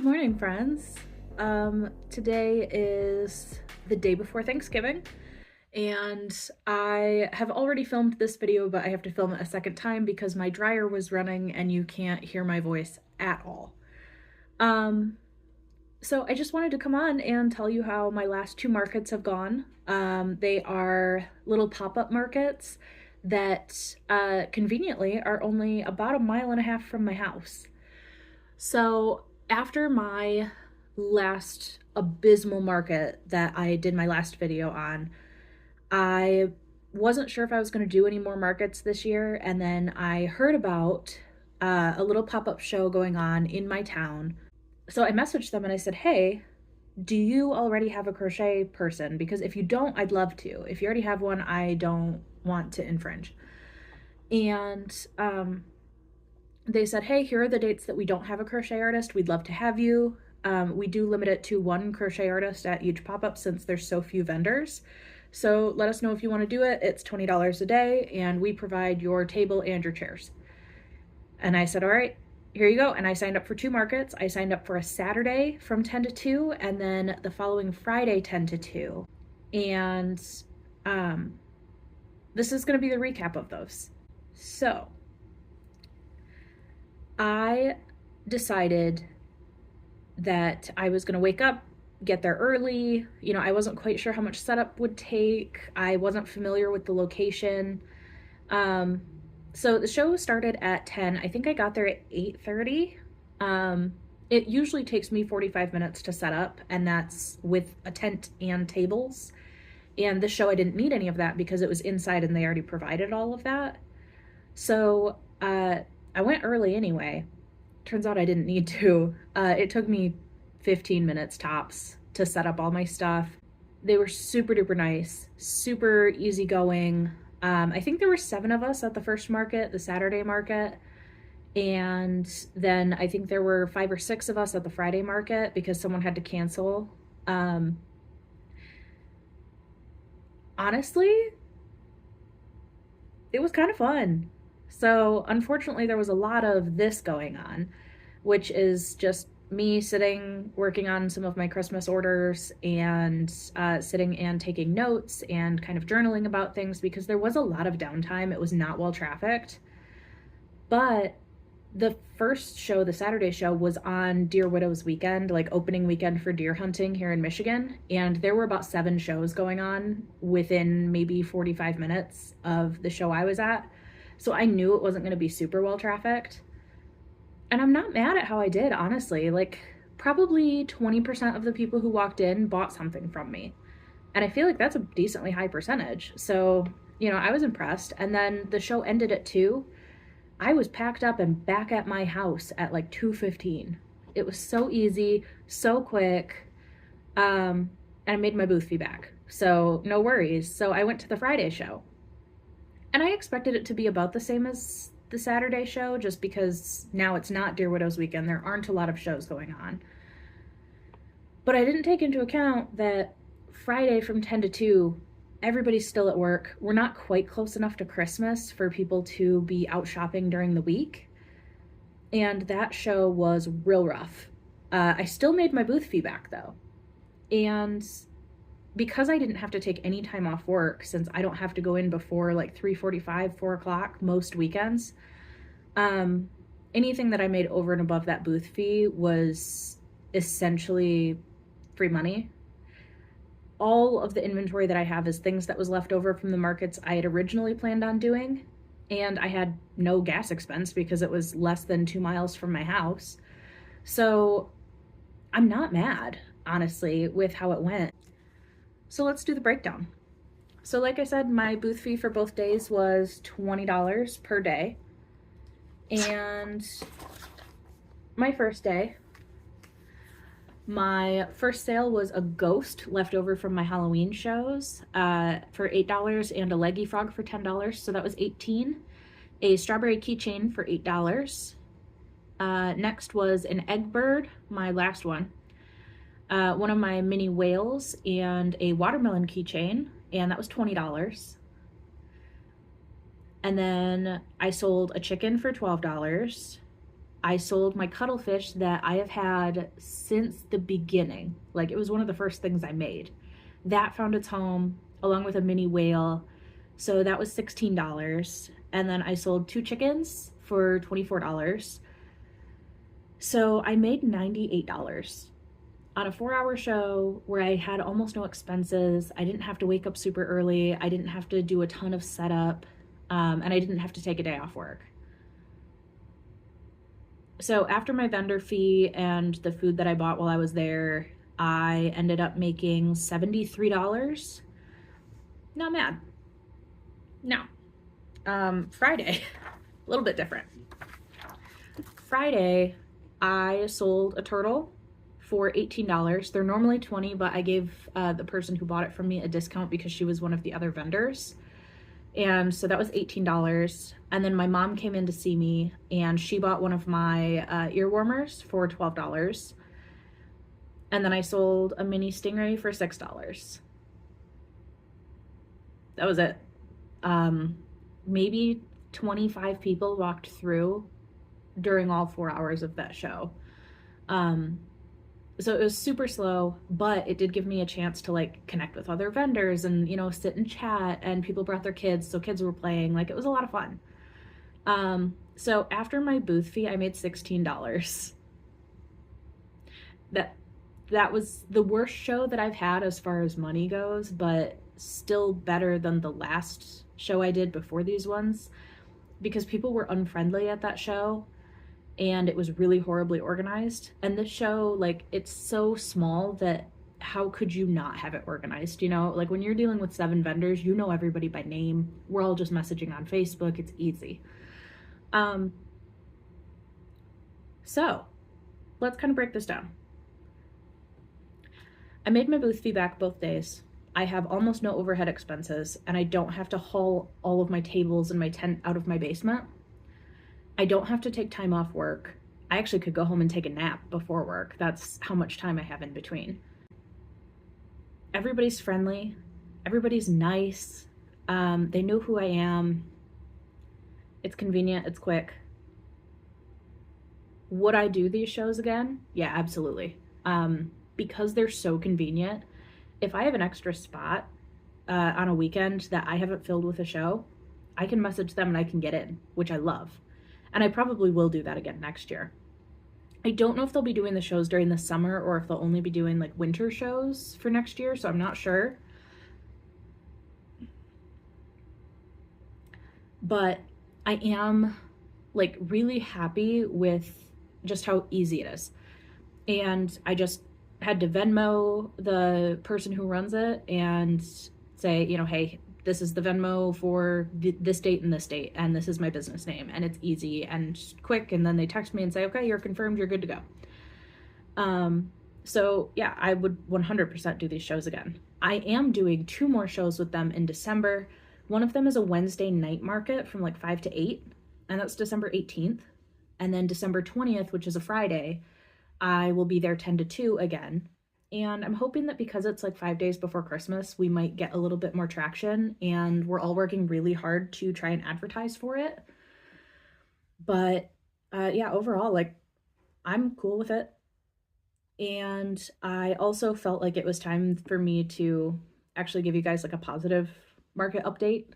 morning, friends. Today is the day before Thanksgiving, and I have already filmed this video, but I have to film it a second time because my dryer was running and you can't hear my voice at all. So I just wanted to come on and tell you how my last two markets have gone. They are little pop-up markets that conveniently are only about 1.5 miles from my house. So after my last abysmal market that I did my last video on, I wasn't sure if I was going to do any more markets this year, and then I heard about a little pop-up show going on in my town. So I messaged them and I said, hey, do you already have a crochet person? Because if you don't, I'd love to. If you already have one, I don't want to infringe. And they said, hey, here are the dates that we don't have a crochet artist. We'd love to have you. We do limit it to one crochet artist at each pop-up since there's so few vendors. So let us know if you want to do it. It's $20 a day, and we provide your table and your chairs. And I said, all right, here you go. And I signed up for 2 markets. I signed up for a Saturday from 10 to 2, and then the following Friday, 10 to 2. And this is going to be the recap of those. So I decided that I was going to wake up, get there early. You know, I wasn't quite sure how much setup would take. I wasn't familiar with the location. So the show started at 10. I think I got there at 8:30. It usually takes me 45 minutes to set up, and that's with a tent and tables. And this show, I didn't need any of that because it was inside and they already provided all of that. So I went early anyway. Turns out I didn't need to. It took me 15 minutes tops to set up all my stuff. They were super duper nice, super easygoing. I think there were 7 of us at the first market, the Saturday market. And then I think there were 5 or 6 of us at the Friday market because someone had to cancel. Honestly, it was kind of fun. So unfortunately, there was a lot of this going on, which is just me sitting, working on some of my Christmas orders and sitting and taking notes and kind of journaling about things because there was a lot of downtime. It was not well trafficked. But the first show, the Saturday show, was on Deer Widows weekend, like opening weekend for deer hunting here in Michigan. And there were about 7 shows going on within maybe 45 minutes of the show I was at. So I knew it wasn't going to be super well trafficked. And I'm not mad at how I did, honestly. Like, probably 20% of the people who walked in bought something from me. And I feel like that's a decently high percentage. So, you know, I was impressed. And then the show ended at 2. I was packed up and back at my house at like 2:15. It was so easy, so quick. And I made my booth fee back. So no worries. So I went to the Friday show. And I expected it to be about the same as the Saturday show, just because now it's not Deer Widows weekend. There aren't a lot of shows going on. But I didn't take into account that Friday from 10 to 2, everybody's still at work. We're not quite close enough to Christmas for people to be out shopping during the week. And that show was real rough. I still made my booth fee back though. And because I didn't have to take any time off work, since I don't have to go in before like 3:45, 4 o'clock most weekends, anything that I made over and above that booth fee was essentially free money. All of the inventory that I have is things that was left over from the markets I had originally planned on doing, and I had no gas expense because it was less than 2 miles from my house. So I'm not mad, honestly, with how it went. So let's do the breakdown. So like I said, my booth fee for both days was $20 per day. And my first day, my first sale was a ghost left over from my Halloween shows for $8 and a leggy frog for $10. So that was $18. A strawberry keychain for $8. Next was an egg bird, my last one. One of my mini whales and a watermelon keychain, and that was $20. And then I sold a chicken for $12. I sold my cuttlefish that I have had since the beginning. Like, it was one of the first things I made. That found its home along with a mini whale. So that was $16. And then I sold 2 chickens for $24. So I made $98 on a 4 hour show where I had almost no expenses. I didn't have to wake up super early. I didn't have to do a ton of setup. And I didn't have to take a day off work. So after my vendor fee and the food that I bought while I was there, I ended up making $73. Not mad. No. Friday, a little bit different. Friday, I sold a turtle for $18. They're normally $20, but I gave the person who bought it from me a discount because she was one of the other vendors. And so that was $18. And then my mom came in to see me, and she bought one of my ear warmers for $12. And then I sold a mini stingray for $6. That was it. Maybe 25 people walked through during all 4 hours of that show. So it was super slow, but it did give me a chance to like connect with other vendors and, sit and chat, and people brought their kids. So kids were playing. Like, it was a lot of fun. So after my booth fee, I made $16. That was the worst show that I've had as far as money goes, but still better than the last show I did before these ones, because people were unfriendly at that show and it was really horribly organized. And this show, like, it's so small that how could you not have it organized? Like, when you're dealing with 7 vendors, everybody by name. We're all just messaging on Facebook. It's easy. So let's kind of break this down. I made my booth fee back both days. I have almost no overhead expenses, and I don't have to haul all of my tables and my tent out of my basement. I don't have to take time off work. I actually could go home and take a nap before work. That's how much time I have in between. Everybody's friendly. Everybody's nice. They know who I am. It's convenient. It's quick. Would I do these shows again? Yeah, absolutely. Because they're so convenient. If I have an extra spot on a weekend that I haven't filled with a show, I can message them and I can get in, which I love. And I probably will do that again next year. I don't know if they'll be doing the shows during the summer or if they'll only be doing like winter shows for next year, so I'm not sure. But I am like really happy with just how easy it is. And I just had to Venmo the person who runs it and say, hey, this is the Venmo for this date and this date, and this is my business name, and it's easy and quick. And then they text me and say, okay, you're confirmed, you're good to go. So yeah, I would 100% do these shows again. I am doing 2 more shows with them in December. One of them is a Wednesday night market from like 5 to 8, and that's December 18th. And then December 20th, which is a Friday, I will be there 10 to 2 again. And I'm hoping that because it's like 5 days before Christmas, we might get a little bit more traction, and we're all working really hard to try and advertise for it. But yeah, overall, like, I'm cool with it. And I also felt like it was time for me to actually give you guys like a positive market update,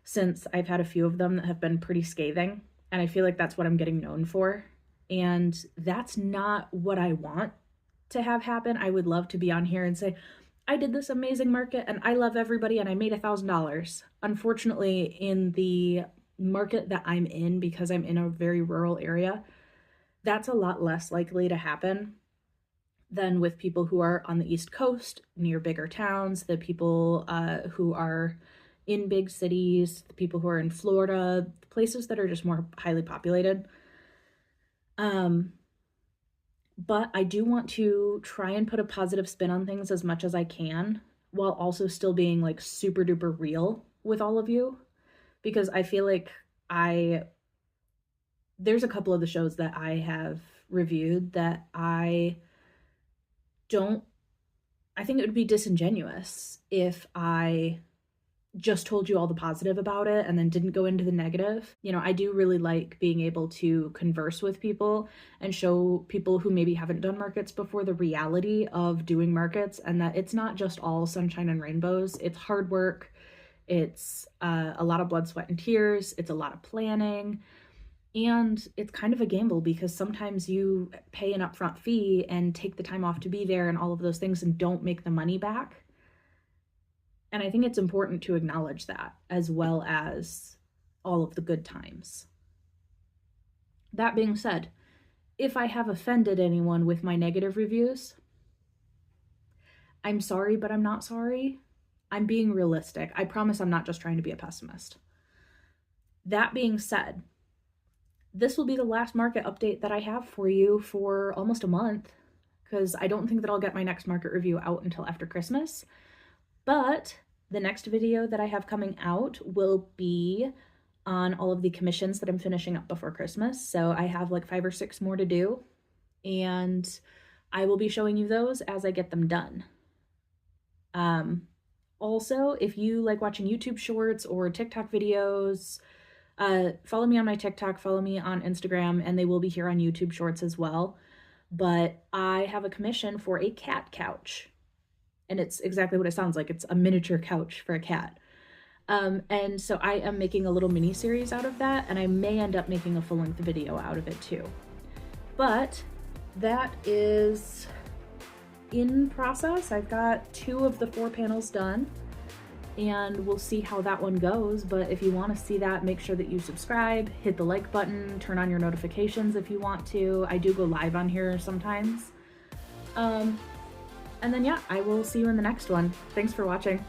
since I've had a few of them that have been pretty scathing, and I feel like that's what I'm getting known for. And that's not what I want to have happen. I would love to be on here and say, I did this amazing market and I love everybody and I made $1,000. Unfortunately, in the market that I'm in, because I'm in a very rural area, that's a lot less likely to happen than with people who are on the East Coast, near bigger towns, the people who are in big cities, the people who are in Florida, places that are just more highly populated. But I do want to try and put a positive spin on things as much as I can, while also still being like super duper real with all of you, because I feel like there's a couple of the shows that I have reviewed that I think it would be disingenuous if I just told you all the positive about it and then didn't go into the negative. You know, I do really like being able to converse with people and show people who maybe haven't done markets before the reality of doing markets, and that it's not just all sunshine and rainbows. It's hard work. It's a lot of blood, sweat, and tears. It's a lot of planning. And it's kind of a gamble because sometimes you pay an upfront fee and take the time off to be there and all of those things and don't make the money back. And I think it's important to acknowledge that, as well as all of the good times. That being said, if I have offended anyone with my negative reviews, I'm sorry, but I'm not sorry. I'm being realistic. I promise I'm not just trying to be a pessimist. That being said, this will be the last market update that I have for you for almost a month, because I don't think that I'll get my next market review out until after Christmas. But the next video that I have coming out will be on all of the commissions that I'm finishing up before Christmas. So I have like 5 or 6 more to do, and I will be showing you those as I get them done. Also, if you like watching YouTube shorts or TikTok videos, follow me on my TikTok, follow me on Instagram, and they will be here on YouTube shorts as well. But I have a commission for a cat couch. And it's exactly what it sounds like. It's a miniature couch for a cat. And so I am making a little mini series out of that, and I may end up making a full-length video out of it too. But that is in process. I've got 2 of the 4 panels done, and we'll see how that one goes. But if you want to see that, make sure that you subscribe, hit the like button, turn on your notifications if you want to. I do go live on here sometimes. And then yeah, I will see you in the next one. Thanks for watching.